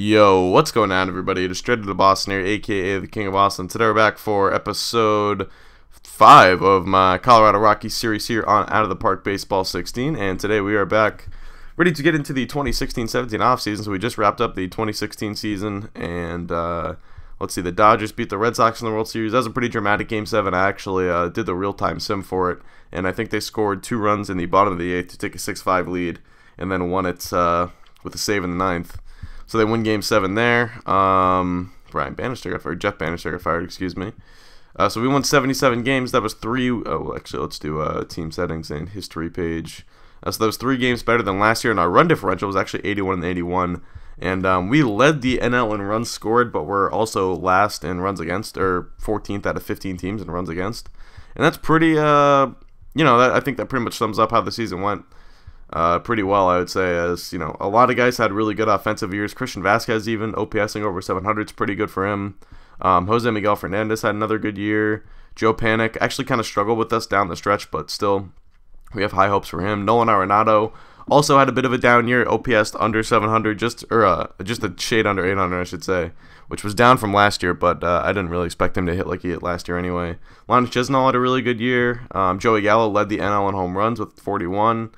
Yo, what's going on, everybody? It is Straight to the Boston here, aka the King of Boston. Today we're back for episode 5 of my Colorado Rockies series here on Out of the Park Baseball 16, and today we are back ready to get into the 2016-17 offseason. So we just wrapped up the 2016 season, and let's see, the Dodgers beat the Red Sox in the World Series. That was a pretty dramatic Game 7. I actually did the real-time sim for it, and I think they scored 2 runs in the bottom of the 8th to take a 6-5 lead, and then won it with a save in the 9th. So they win Game 7 there. Jeff Bannister got fired, excuse me. So we won 77 games. That was 3. Oh, actually, let's do team settings and history page. So that was 3 games better than last year, and our run differential was actually 81 and 81. And we led the NL in runs scored, but we're also last in runs against, or 14th out of 15 teams in runs against. And that's pretty, I think that pretty much sums up how the season went. Pretty well, I would say, as a lot of guys had really good offensive years. Christian Vasquez, even OPSing over 700 is pretty good for him. Jose Miguel Fernandez had another good year. Joe Panik actually kind of struggled with us down the stretch, but still, we have high hopes for him. Nolan Arenado also had a bit of a down year. OPS under 700, just a shade under 800, I should say, which was down from last year, but I didn't really expect him to hit like he hit last year anyway. Linus Chisnall had a really good year. Joey Gallo led the NL in home runs with 41.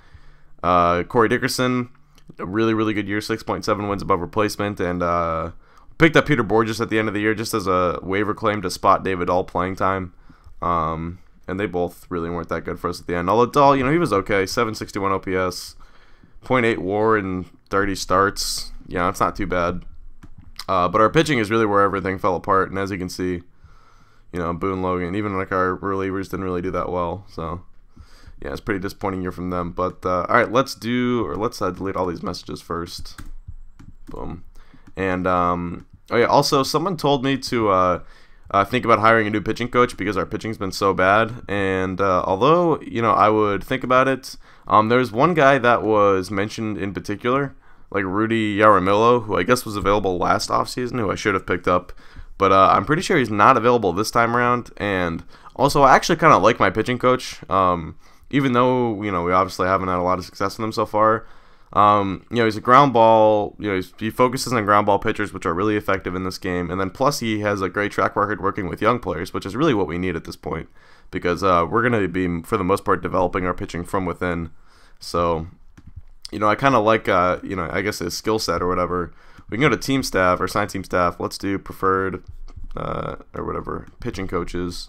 Corey Dickerson, a really good year, 6.7 wins above replacement, and picked up Peter Borges at the end of the year just as a waiver claim to spot David Dahl playing time. And they both really weren't that good for us at the end. Although Dahl, he was okay, 761 OPS, .8 WAR in 30 starts. It's not too bad. But our pitching is really where everything fell apart, and as you can see, Boone, Logan, even like our relievers didn't really do that well, so. Yeah, it's pretty disappointing year from them. But, alright, let's delete all these messages first. Boom. And, oh yeah, also, someone told me to think about hiring a new pitching coach because our pitching's been so bad. And, although, I would think about it, there's one guy that was mentioned in particular, like Rudy Yaramillo, who I guess was available last offseason, who I should have picked up. But, I'm pretty sure he's not available this time around. And, also, I actually kind of like my pitching coach. Even though, we obviously haven't had a lot of success with him so far. He's a ground ball, he focuses on ground ball pitchers, which are really effective in this game. And then plus he has a great track record working with young players, which is really what we need at this point. Because we're going to be, for the most part, developing our pitching from within. So, I kind of like, I guess his skill set or whatever. We can go to team staff, or sign team staff. Let's do preferred, or whatever, pitching coaches.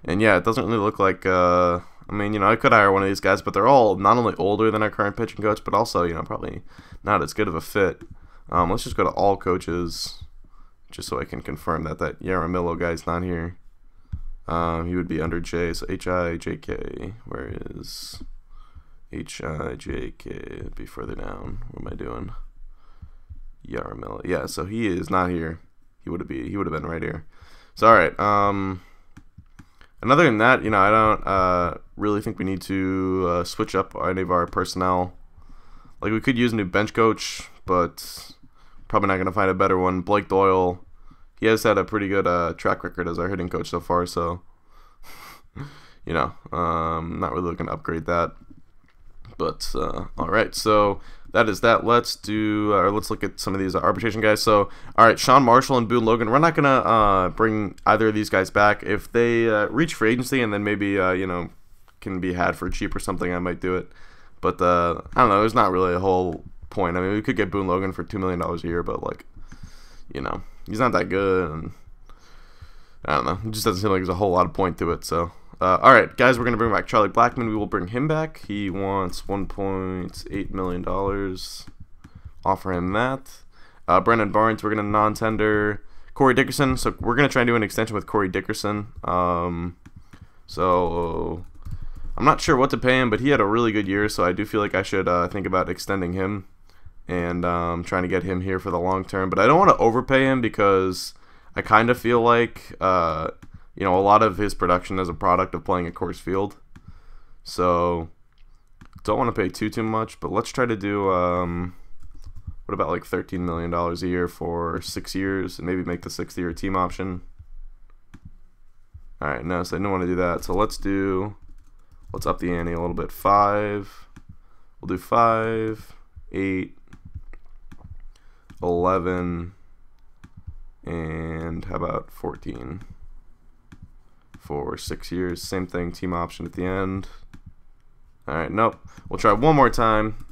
And yeah, it doesn't really look like, I could hire one of these guys, but they're all not only older than our current pitching coach, but also, probably not as good of a fit. Let's just go to all coaches, just so I can confirm that Yaramillo guy's not here. He would be under J, so H-I-J-K. Where is H-I-J-K? It'd be further down. What am I doing? Yaramillo. Yeah, so he is not here. He would have been right here. So, alright, and other than that, I don't really think we need to switch up any of our personnel. Like, we could use a new bench coach, but probably not going to find a better one. Blake Doyle, he has had a pretty good track record as our hitting coach so far, so, not really looking to upgrade that. But, alright, so that is that. Let's look at some of these arbitration guys. So, alright, Sean Marshall and Boone Logan. We're not going to bring either of these guys back. If they reach free agency and then maybe, can be had for cheap or something, I might do it. But, I don't know. There's not really a whole point. I mean, we could get Boone Logan for $2 million a year, but, like, he's not that good. And I don't know. It just doesn't seem like there's a whole lot of point to it, so. Alright, guys, we're going to bring back Charlie Blackmon. We will bring him back. He wants $1.8 million. Offer him that. Brendan Barnes, we're going to non-tender. Corey Dickerson, so we're going to try and do an extension with Corey Dickerson. So, I'm not sure what to pay him, but he had a really good year, so I do feel like I should think about extending him and trying to get him here for the long term. But I don't want to overpay him because I kind of feel like a lot of his production is a product of playing at Coors Field. So, don't want to pay too much, but let's try to do, what about like $13 million a year for 6 years, and maybe make the 6th year a team option. Alright, no, so I didn't want to do that. So let's up the ante a little bit. 5, we'll do 5, 8, 11, and how about 14 for 6 years? Same thing, team option at the end. Alright, nope. We'll try one more time.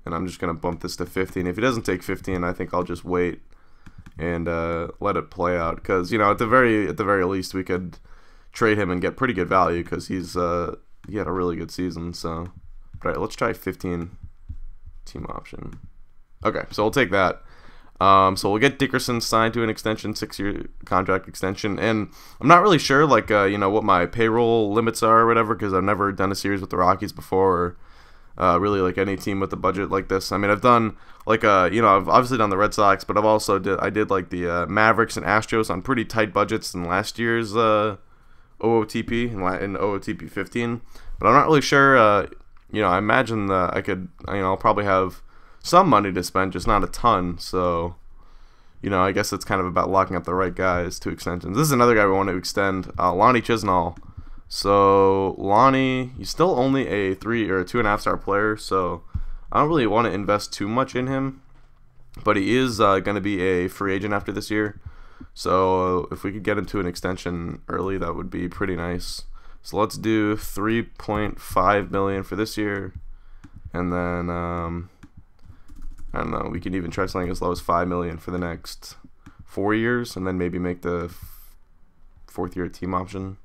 And I'm just going to bump this to 15. If he doesn't take 15, I think I'll just wait and let it play out. Because, you know, at the very least, we could trade him and get pretty good value because he had a really good season. So, alright, let's try 15 team option. Okay, so we'll take that. So we'll get Dickerson signed to an extension, 6-year contract extension, and I'm not really sure, like, you know, what my payroll limits are or whatever, because I've never done a series with the Rockies before, or really like any team with a budget like this. I mean, I've done like, you know, I've obviously done the Red Sox, but I did like the Mavericks and Astros on pretty tight budgets in last year's OOTP in OOTP 15, but I'm not really sure. You know, I imagine that I could, you know, I'll probably have some money to spend, just not a ton. So, you know, I guess it's kind of about locking up the right guys to extensions. This is another guy we want to extend, Lonnie Chisnall. So Lonnie, he's still only a 3 or a 2.5 star player, so I don't really want to invest too much in him. But he is going to be a free agent after this year, so if we could get him to an extension early, that would be pretty nice. So let's do 3.5 million for this year, and then I don't know, we can even try something as low as 5 million for the next 4 years, and then maybe make the 4th year team option.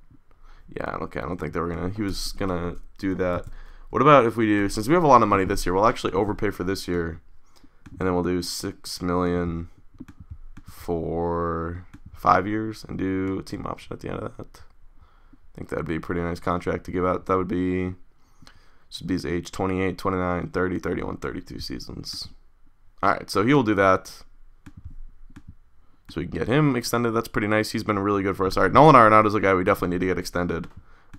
Yeah, okay, I don't think he was gonna do that. What about if we do, since we have a lot of money this year, we'll actually overpay for this year, and then we'll do 6 million for 5 years and do a team option at the end of that. I think that would be a pretty nice contract to give out. That would be, this would be his age, 28, 29, 30, 31, 32 seasons. Alright, so he will do that. So we can get him extended. That's pretty nice. He's been really good for us. Alright, Nolan Arenado is a guy we definitely need to get extended.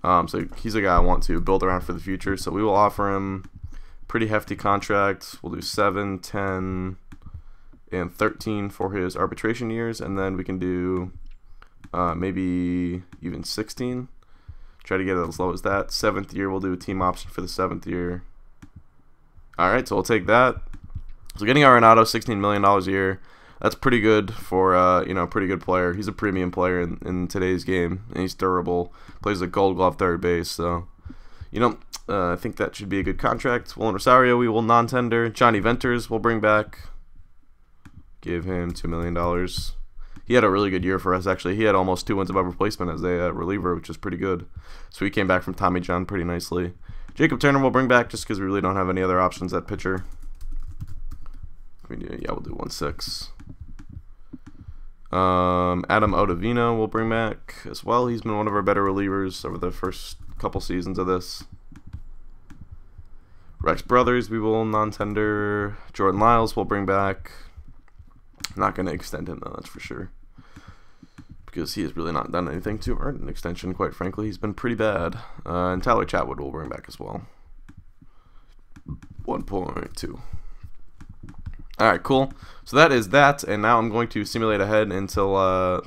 So he's a guy I want to build around for the future. So we will offer him pretty hefty contract. We'll do 7, 10, and 13 for his arbitration years. And then we can do maybe even 16. Try to get it as low as that. 7th year, we'll do a team option for the 7th year. Alright, so we'll take that. So getting Arenado, $16 million a year. That's pretty good for, you know, a pretty good player. He's a premium player in today's game, and he's durable. Plays a Gold Glove third base, so, you know, I think that should be a good contract. Willen Rosario, we will non-tender. Johnny Venters we'll bring back. Give him $2 million. He had a really good year for us, actually. He had almost 2 wins above replacement as a reliever, which is pretty good. So he came back from Tommy John pretty nicely. Jacob Turner we'll bring back just because we really don't have any other options at pitcher. Yeah, we'll do 1.6. Adam Ottavino we'll bring back as well. He's been one of our better relievers over the first couple seasons of this. Rex Brothers we will non-tender. Jordan Lyles we'll bring back. Not going to extend him though, that's for sure, because he has really not done anything to earn an extension, quite frankly. He's been pretty bad. And Tyler Chatwood we'll bring back as well. 1.2. Alright, cool. So that is that, and now I'm going to simulate ahead until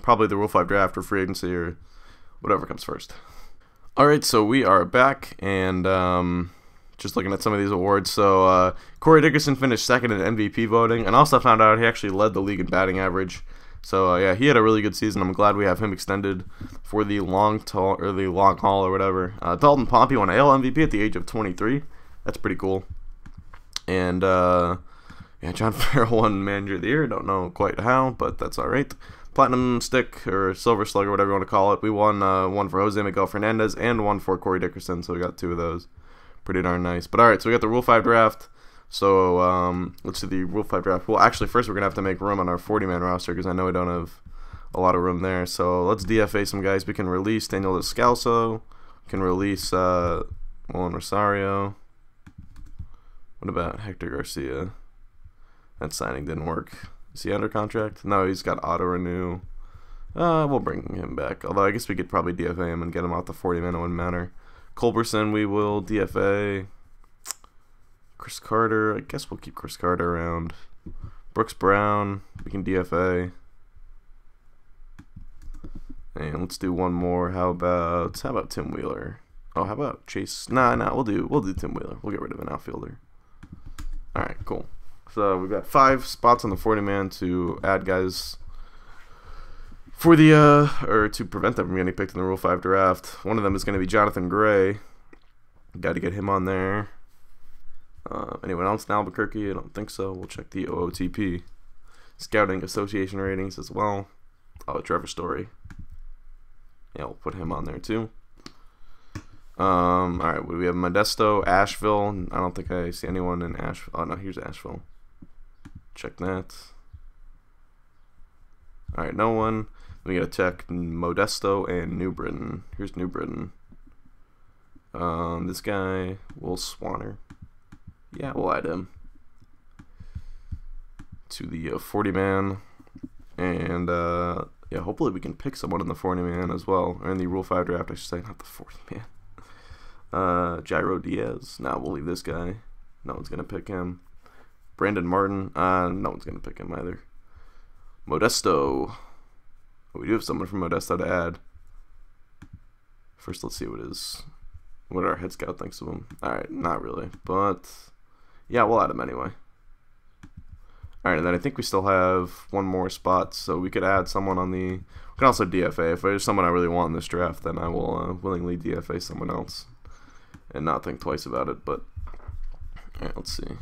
probably the Rule 5 draft or free agency or whatever comes first. Alright, so we are back, and just looking at some of these awards. So Corey Dickerson finished 2nd in MVP voting, and also found out he actually led the league in batting average. So yeah, he had a really good season. I'm glad we have him extended for the long haul or whatever. Dalton Pompey won AL MVP at the age of 23. That's pretty cool. And yeah, John Farrell won Manager of the Year. Don't know quite how, but that's all right. Platinum Stick or Silver Slug or whatever you want to call it. We won one for Jose Miguel Fernandez and one for Corey Dickerson, so we got 2 of those. Pretty darn nice. But all right, so we got the Rule 5 draft. So let's do the Rule 5 draft. Well, actually, first we're gonna have to make room on our 40-man roster because I know we don't have a lot of room there. So let's DFA some guys. We can release Daniel Descalso. We can release Willen Rosario. What about Hector Garcia? That signing didn't work. Is he under contract? No, he's got auto renew. We'll bring him back. Although I guess we could probably DFA him and get him out the 40-man. It wouldn't matter. Culberson, we will DFA. Chris Carter, I guess we'll keep Chris Carter around. Brooks Brown, we can DFA. And let's do one more. How about Tim Wheeler? Oh, how about Chase? Nah, we'll do Tim Wheeler. We'll get rid of an outfielder. All right, cool. So we've got 5 spots on the 40-man to add guys for the or to prevent them from getting picked in the Rule 5 draft. One of them is going to be Jonathan Gray. Got to get him on there. Anyone else in Albuquerque? I don't think so. We'll check the OOTP Scouting Association ratings as well. Oh, Trevor Story. Yeah, we'll put him on there too. Alright, we have Modesto, Asheville. I don't think I see anyone in Asheville. Oh, no, here's Asheville. Check that. Alright, no one. We gotta check Modesto and New Britain. Here's New Britain. This guy, Will Swanner. Yeah, we'll add him to the 40-man. And, yeah, hopefully we can pick someone in the 40-man as well. Or in the Rule 5 draft, I should say, not the 40-man. Jairo Diaz. Nah, we'll leave this guy. No one's gonna pick him. Brandon Martin. No one's gonna pick him either. Modesto. Oh, we do have someone from Modesto to add. First, let's see what our head scout thinks of him. Alright, not really. But, yeah, we'll add him anyway. Alright, and then I think we still have one more spot, so we could add someone on the... We can also DFA. If there's someone I really want in this draft, then I will willingly DFA someone else and not think twice about it. But, alright, let's see.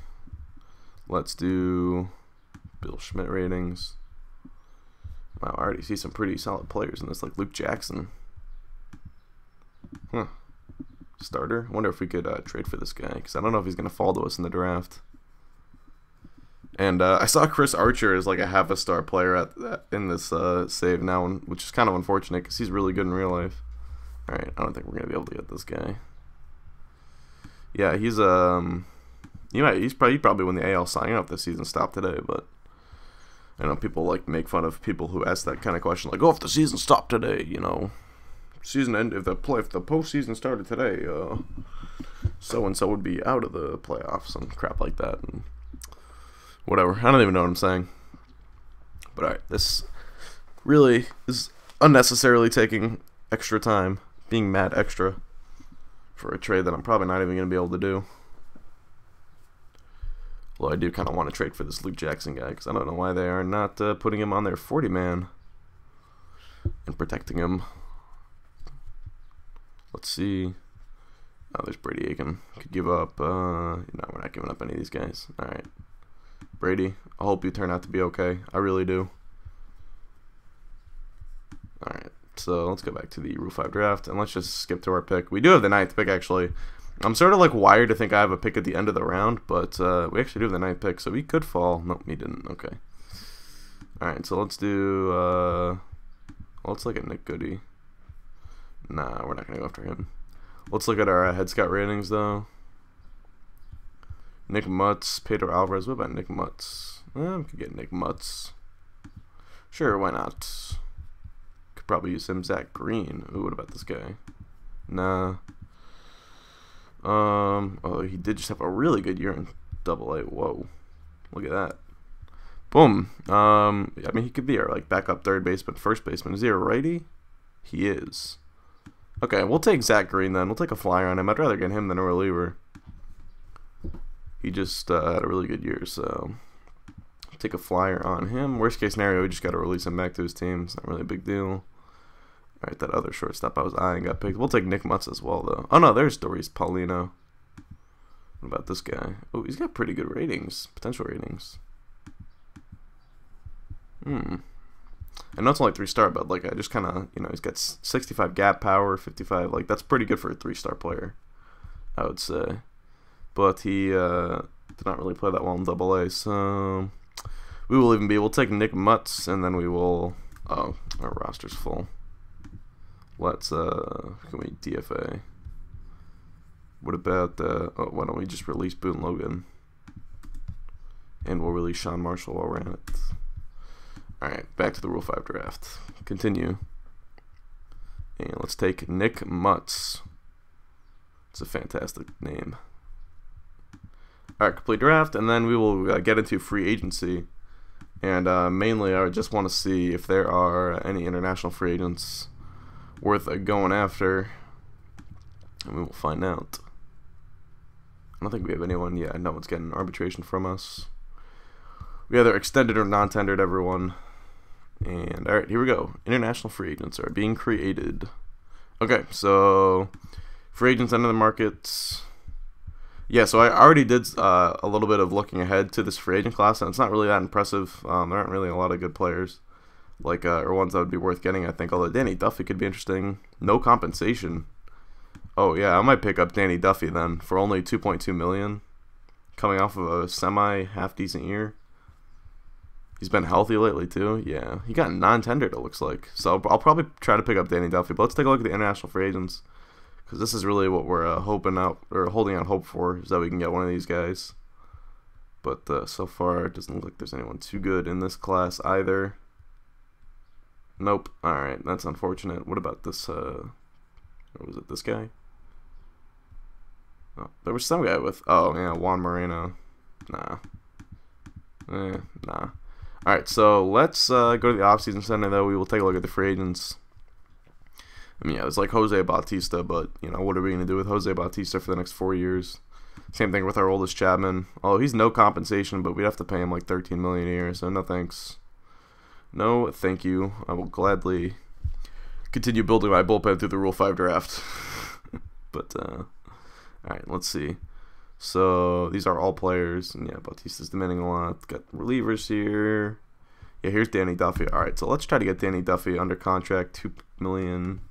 Let's do Bill Schmidt ratings. Wow, I already see some pretty solid players in this, like Luke Jackson. Huh. Starter? I wonder if we could trade for this guy, because I don't know if he's going to fall to us in the draft. And I saw Chris Archer as like a half-a-star player in this save now, which is kind of unfortunate because he's really good in real life. Alright, I don't think we're going to be able to get this guy. Yeah, he's he'd probably win the AL Cy Young if the season stopped today, but I know people like make fun of people who ask that kind of question, like, oh, if the season stopped today, you know, season end if the postseason started today, so and so would be out of the playoffs and crap like that, and whatever. I don't even know what I'm saying. But alright, this really is unnecessarily taking extra time, being mad extra for a trade that I'm probably not even going to be able to do. Well, I do kind of want to trade for this Luke Jackson guy, because I don't know why they are not putting him on their 40-man and protecting him. Let's see. Oh, there's Brady Aiken. Could give up. No, we're not giving up any of these guys. Alright. Brady, I hope you turn out to be okay. I really do. Alright, so let's go back to the Rule 5 draft, and let's just skip to our pick. We do have the 9th pick, actually. I'm sort of like wired to think I have a pick at the end of the round, but we actually do have the 9th pick, so we could fall. Nope, he didn't. Okay. Alright, so let's do, let's look at Nick Goody. Nah, we're not going to go after him. Let's look at our head scout ratings, though. Nick Mutz, Pedro Alvarez. What about Nick Mutz? We could get Nick Mutz. Sure, why not? Could probably use him. Zach Green. Ooh, what about this guy? Nah. Oh, he did just have a really good year in AA. Whoa. Look at that. Boom. I mean, he could be our like backup third baseman, first baseman. Is he a righty? He is. Okay, we'll take Zach Green then. We'll take a flyer on him. I'd rather get him than a reliever. He just had a really good year, so take a flyer on him. Worst case scenario, we just got to release him back to his team. It's not really a big deal. Alright, that other shortstop I was eyeing got picked. We'll take Nick Mutz as well, though. Oh, no, there's Doris Paulino. What about this guy? Oh, he's got pretty good ratings, potential ratings. I know it's only 3-star, but like I just kind of, you know, he's got 65 gap power, 55. Like that's pretty good for a 3-star player, I would say. But he did not really play that well in AA, so we will even be. We'll take Nick Mutz, and then we will. Oh, our roster's full. Let's can we DFA? What about oh, why don't we just release Boone Logan, and we'll release Sean Marshall while we're at it. All right, back to the Rule 5 draft. Continue, and let's take Nick Mutz. It's a fantastic name. Alright, complete draft, and then we will get into free agency. And mainly, I just want to see if there are any international free agents worth going after. And we will find out. I don't think we have anyone yet. No one's getting arbitration from us. We either extended or non-tendered everyone. And alright, here we go. International free agents are being created. Okay, so free agents enter the markets. Yeah, so I already did a little bit of looking ahead to this free agent class, and it's not really that impressive. There aren't really a lot of good players, like or ones that would be worth getting, I think. Although Danny Duffy could be interesting. No compensation. Oh yeah, I might pick up Danny Duffy then for only 2.2 million, coming off of a semi half decent year. He's been healthy lately too. Yeah, he got non-tendered, it looks like. So I'll probably try to pick up Danny Duffy. But let's take a look at the international free agents, because this is really what we're hoping out, or holding out hope for, is that we can get one of these guys. But so far, it doesn't look like there's anyone too good in this class either. Nope. All right, that's unfortunate. What about this? Or was it this guy? Oh, there was some guy with. Oh yeah, Juan Moreno. Nah. Nah. Alright, so let's go to the offseason center, though. We will take a look at the free agents. I mean, yeah, it's like Jose Bautista, but, you know, what are we going to do with Jose Bautista for the next 4 years? Same thing with our oldest Chapman. Oh, he's no compensation, but we'd have to pay him like $13 million a year, so no thanks. No, thank you. I will gladly continue building my bullpen through the Rule 5 draft. But, alright, let's see. So these are all players, and yeah, Bautista's demanding a lot. Got relievers here. Yeah, here's Danny Duffy. All right, so let's try to get Danny Duffy under contract, $2 million.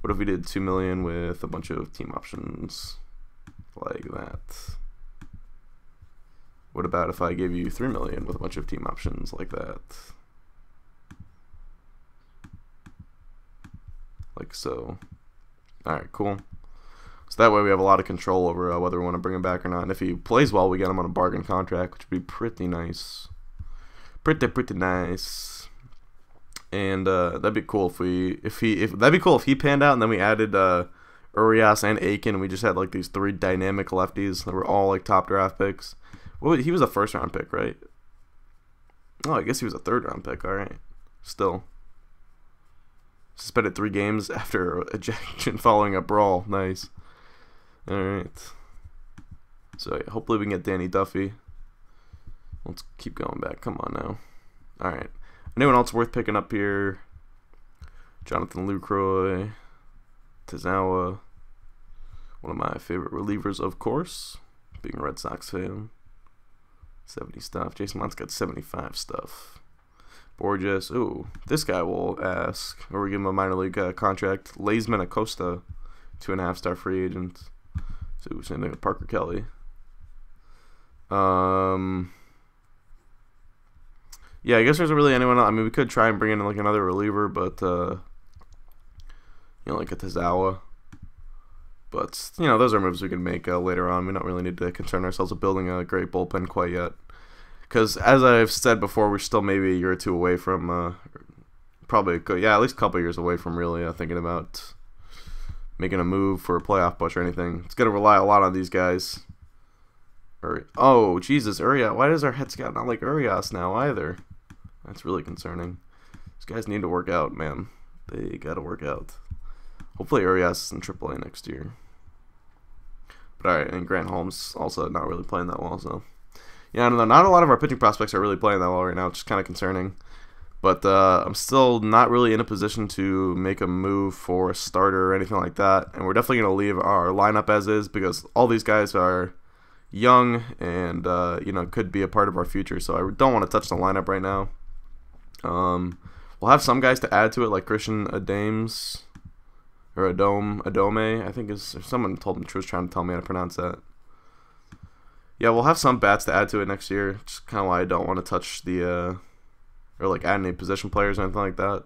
What if we did $2 million with a bunch of team options like that? What about if I gave you $3 million with a bunch of team options like that? Like so. All right, cool. So that way we have a lot of control over whether we want to bring him back or not. And if he plays well, we get him on a bargain contract, which would be pretty nice. Pretty nice. And that'd be cool that'd be cool if he panned out and then we added Urias and Aiken, and we just had like these 3 dynamic lefties that were all like top draft picks. Well, he was a first round pick, right? Oh, I guess he was a 3rd round pick. All right, still suspended 3 games after ejection following a brawl. Nice. Alright. So yeah, hopefully we can get Danny Duffy. Let's keep going back. Come on now. Alright. Anyone else worth picking up here? Jonathan Lucroy. Tazawa. One of my favorite relievers, of course. Being a Red Sox fan. 70 stuff. Jason Mont's got 75 stuff. Borges. Ooh. This guy will ask. Or we give him a minor league contract. Laisman Acosta. 2.5-star free agent. So same thing with Parker Kelly. Yeah, I guess there's really anyone else. I mean, we could try and bring in like another reliever, but you know, like a Tazawa. But you know, those are moves we can make later on. We don't really need to concern ourselves with building a great bullpen quite yet, because as I've said before, we're still maybe a year or two away from probably at least a couple years away from really thinking about making a move for a playoff push or anything. It's going to rely a lot on these guys. Oh, Jesus, Urias. Why does our head scout not like Urias now either? That's really concerning. These guys need to work out, man. They got to work out. Hopefully Urias is in AAA next year. But alright, and Grant Holmes also not really playing that well, so. Yeah, I don't know. Not a lot of our pitching prospects are really playing that well right now, which is kind of concerning. But I'm still not really in a position to make a move for a starter or anything like that. And we're definitely going to leave our lineup as is, because all these guys are young and, you know, could be a part of our future. So I don't want to touch the lineup right now. We'll have some guys to add to it, like Christian Adames, or Adome, I think is, someone told me, was trying to tell me how to pronounce that. Yeah, we'll have some bats to add to it next year. Just kind of why I don't want to touch the, or like add any position players or anything like that.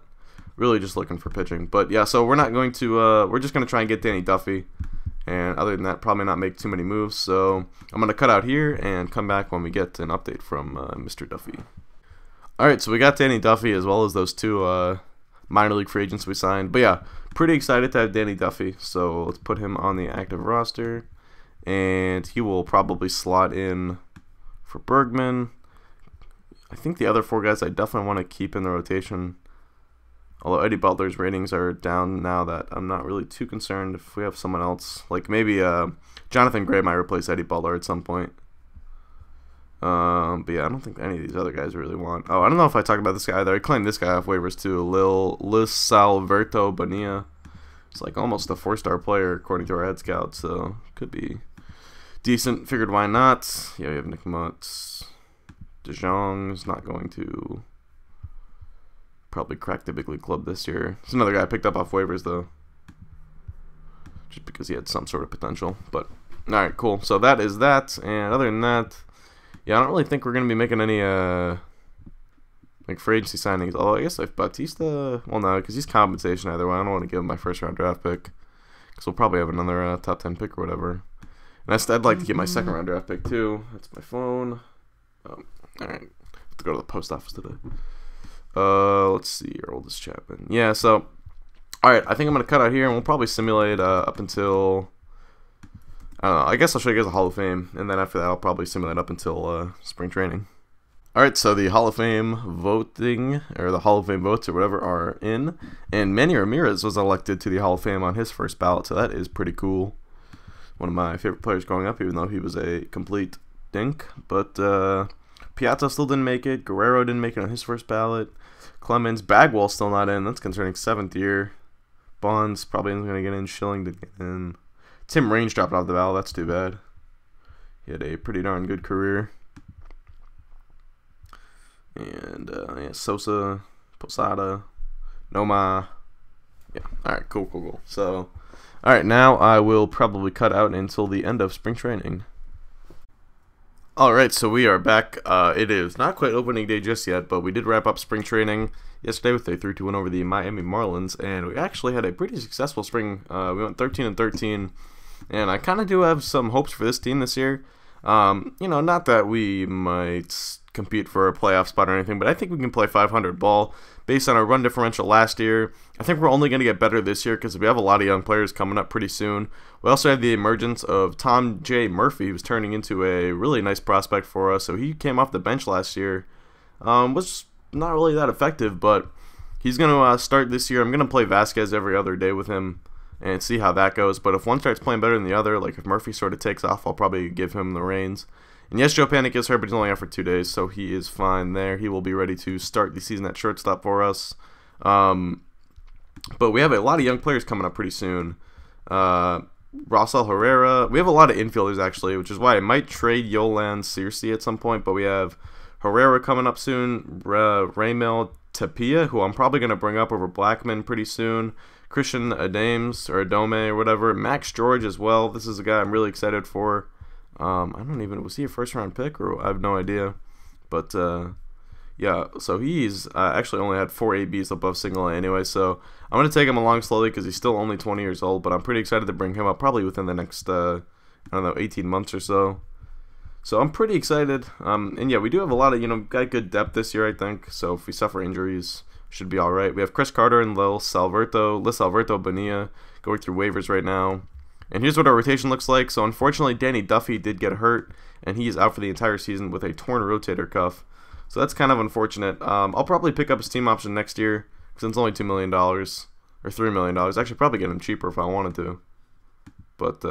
Really just looking for pitching. But yeah, so we're not going to, we're just going to try and get Danny Duffy. And other than that, probably not make too many moves. So I'm going to cut out here and come back when we get an update from Mr. Duffy. Alright, so we got Danny Duffy as well as those 2 minor league free agents we signed. But yeah, pretty excited to have Danny Duffy. So let's put him on the active roster. And he will probably slot in for Bergman. I think the other 4 guys I definitely want to keep in the rotation. Although Eddie Butler's ratings are down now, that I'm not really too concerned if we have someone else. Like maybe Jonathan Gray might replace Eddie Butler at some point. But yeah, I don't think any of these other guys really want. Oh, I don't know if I talked about this guy either. I claimed this guy off waivers too. Lisalverto Bonilla. It's like almost a 4-star player according to our head scout, so could be decent. Figured why not. Yeah, we have Nick Mutz. De Jong's not going to probably crack the big league club this year. It's another guy I picked up off waivers though, just because he had some sort of potential. But all right, cool. So that is that. And other than that, yeah, I don't really think we're gonna be making any like free agency signings. Although I guess if Bautista, well, no, because he's compensation either way. I don't want to give him my first-round draft pick because we'll probably have another top 10 pick or whatever. And I'd like to get my second-round draft pick too. That's my phone. All right, I have to go to the post office today. Let's see, our oldest Chapman. Yeah, so all right, I think I'm gonna cut out here, and we'll probably simulate up until, I don't know. I guess I'll show you guys the Hall of Fame, and then after that, I'll probably simulate up until spring training. All right, so the Hall of Fame voting, or the Hall of Fame votes or whatever, are in, and Manny Ramirez was elected to the Hall of Fame on his first ballot, so that is pretty cool. One of my favorite players growing up, even though he was a complete dink. But Piazza still didn't make it. Guerrero didn't make it on his first ballot. Clemens, Bagwell's still not in. That's concerning. 7th year. Bonds probably isn't going to get in. Schilling didn't get in. Tim Raines dropped off the ballot. That's too bad. He had a pretty darn good career. And yeah, Sosa, Posada, Noma. Yeah, alright, cool. So, alright, now I will probably cut out until the end of spring training. Alright, so we are back. It is not quite opening day just yet, but we did wrap up spring training yesterday with a 3-2 win over the Miami Marlins, and we actually had a pretty successful spring. We went 13-13, and I kind of do have some hopes for this team this year. You know, not that we might compete for a playoff spot or anything, but I think we can play 500 ball based on our run differential last year. I think we're only going to get better this year because we have a lot of young players coming up pretty soon. We also have the emergence of Tom J. Murphy, who's turning into a really nice prospect for us. So he came off the bench last year, was not really that effective, but he's going to start this year. I'm going to play Vasquez every other day with him and see how that goes. But if one starts playing better than the other, like if Murphy sort of takes off, I'll probably give him the reins. And yes, Joe Panik is hurt, but he's only out for 2 days, so he is fine there. He will be ready to start the season at shortstop for us. But we have a lot of young players coming up pretty soon. Rosal Herrera. We have a lot of infielders, actually, which is why I might trade Yolan Circe at some point. But we have Herrera coming up soon. Raymel Tapia, who I'm probably going to bring up over Blackman pretty soon. Christian Adame or whatever. Max George as well. This is a guy I'm really excited for. I don't even, was he a first round pick, or I have no idea. But yeah, so he's actually only had 4 ABs above single A anyway, so I'm going to take him along slowly because he's still only 20 years old, but I'm pretty excited to bring him up probably within the next, I don't know, 18 months or so. So I'm pretty excited. And yeah, we do have a lot of, got good depth this year, I think, so if we suffer injuries, should be alright. We have Chris Carter and Lisalverto Bonilla going through waivers right now. And here's what our rotation looks like. So unfortunately, Danny Duffy did get hurt, and he's out for the entire season with a torn rotator cuff. So that's kind of unfortunate. I'll probably pick up his team option next year, because it's only $2 million, or $3 million. Actually, probably get him cheaper if I wanted to. But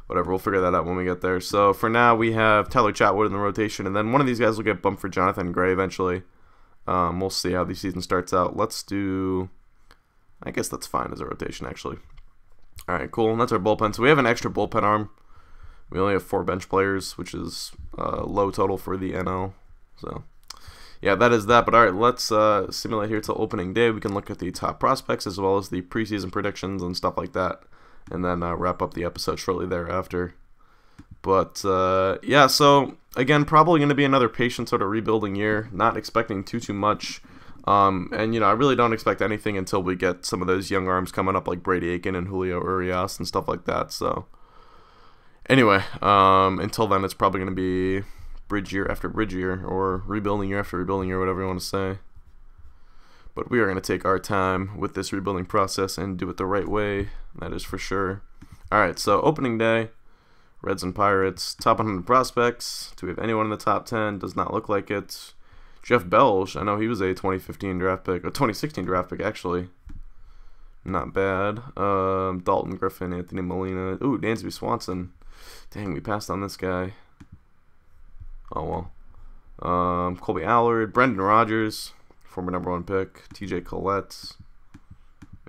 whatever, we'll figure that out when we get there. So for now, we have Tyler Chatwood in the rotation, and then one of these guys will get bumped for Jonathan Gray eventually. We'll see how the season starts out. Let's do, I guess that's fine as a rotation, actually. Alright, cool. And that's our bullpen. So we have an extra bullpen arm. We only have 4 bench players, which is low total for the NL. So, yeah, that is that. But alright, let's simulate here till opening day. We can look at the top prospects as well as the preseason predictions and stuff like that. And then wrap up the episode shortly thereafter. But, yeah, so, again, probably going to be another patient sort of rebuilding year. Not expecting too much. And, I really don't expect anything until we get some of those young arms coming up like Brady Aiken and Julio Urias and stuff like that. So, anyway, until then, it's probably going to be bridge year after bridge year, or rebuilding year after rebuilding year, whatever you want to say. But we are going to take our time with this rebuilding process and do it the right way. That is for sure. Alright, so opening day, Reds and Pirates, top 100 prospects. Do we have anyone in the top 10? Does not look like it. Jeff Belge, I know he was a 2015 draft pick, or 2016 draft pick, actually. Not bad. Dalton Griffin, Anthony Molina. Ooh, Dansby Swanson. Dang, we passed on this guy. Oh well. Colby Allard, Brendan Rodgers, former #1 pick, TJ Collette.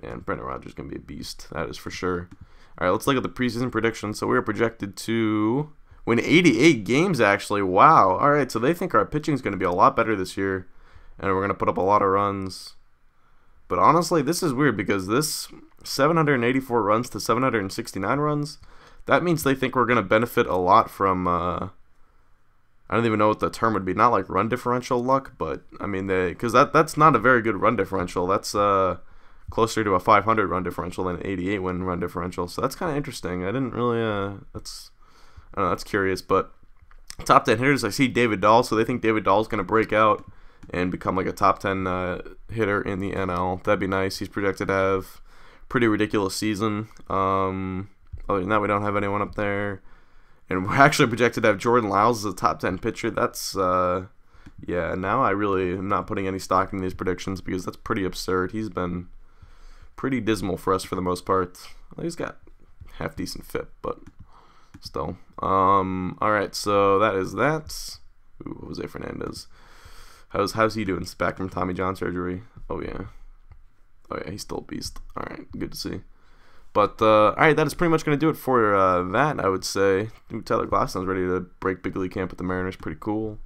Man, Brendan Rodgers is gonna be a beast. That is for sure. All right, let's look at the preseason predictions. So we are projected to win 88 games, actually. Wow. All right, so they think our pitching is going to be a lot better this year, and we're going to put up a lot of runs. But honestly, this is weird because this 784 runs to 769 runs, that means they think we're going to benefit a lot from, I don't even know what the term would be. Not like run differential luck, but, I mean, because that's not a very good run differential. That's closer to a 500 run differential than an 88 win run differential. So that's kind of interesting. I didn't really, I don't know, that's curious. But top 10 hitters, I see David Dahl, so they think David Dahl's going to break out and become like a top 10 hitter in the NL. That'd be nice. He's projected to have a pretty ridiculous season. Other than that, we don't have anyone up there. And we're actually projected to have Jordan Lyles as a top 10 pitcher. That's, yeah, now I really am not putting any stock in these predictions because that's pretty absurd. He's been pretty dismal for us for the most part. Well, he's got half-decent FIP, but still. Alright, so that is that. Ooh, Jose Fernandez. How's he doing? Back from Tommy John surgery. Oh yeah, he's still a beast. Alright, good to see. But alright, that is pretty much going to do it for that, I would say. Tyler Glasnow's ready to break big league camp with the Mariners. Pretty cool.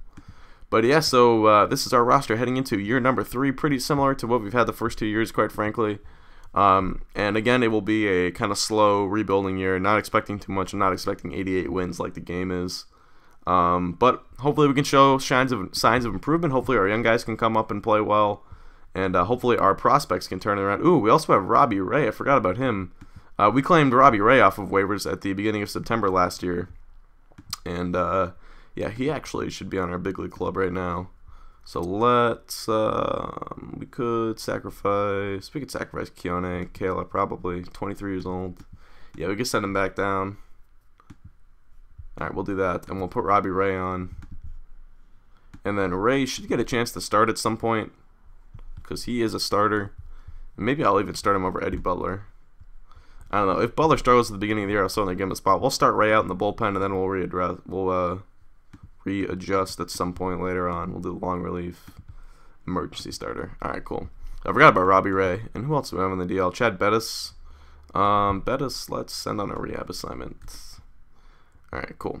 But yeah, so this is our roster heading into year number 3. Pretty similar to what we've had the first 2 years, quite frankly. And again, it will be a kind of slow rebuilding year. Not expecting too much. I'm not expecting 88 wins like the game is. But hopefully we can show signs of improvement. Hopefully our young guys can come up and play well. And hopefully our prospects can turn it around. Ooh, we also have Robbie Ray. I forgot about him. We claimed Robbie Ray off of waivers at the beginning of September last year. And yeah, he actually should be on our big league club right now. So let's, we could sacrifice Keone, Kayla, probably, 23 years old. Yeah, we could send him back down. Alright, we'll do that, and we'll put Robbie Ray on. And then Ray should get a chance to start at some point, because he is a starter. Maybe I'll even start him over Eddie Butler. I don't know. If Butler struggles at the beginning of the year, I'll certainly give him a spot. We'll start Ray out in the bullpen, and then we'll readjust at some point later on. We'll do the long relief emergency starter. Alright, cool. I forgot about Robbie Ray. And who else do we have on the DL? Chad Bettis. Bettis, let's send on a rehab assignment. Alright, cool.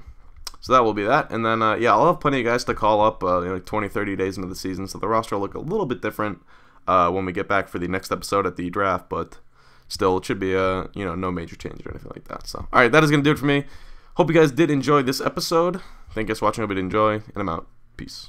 So that will be that. And then, yeah, I'll have plenty of guys to call up like 20, 30 days into the season. So the roster will look a little bit different when we get back for the next episode at the draft. But still, it should be, no major change or anything like that. So, alright, that is going to do it for me. Hope you guys did enjoy this episode. Thank you guys for watching. Hope you did enjoy. And I'm out. Peace.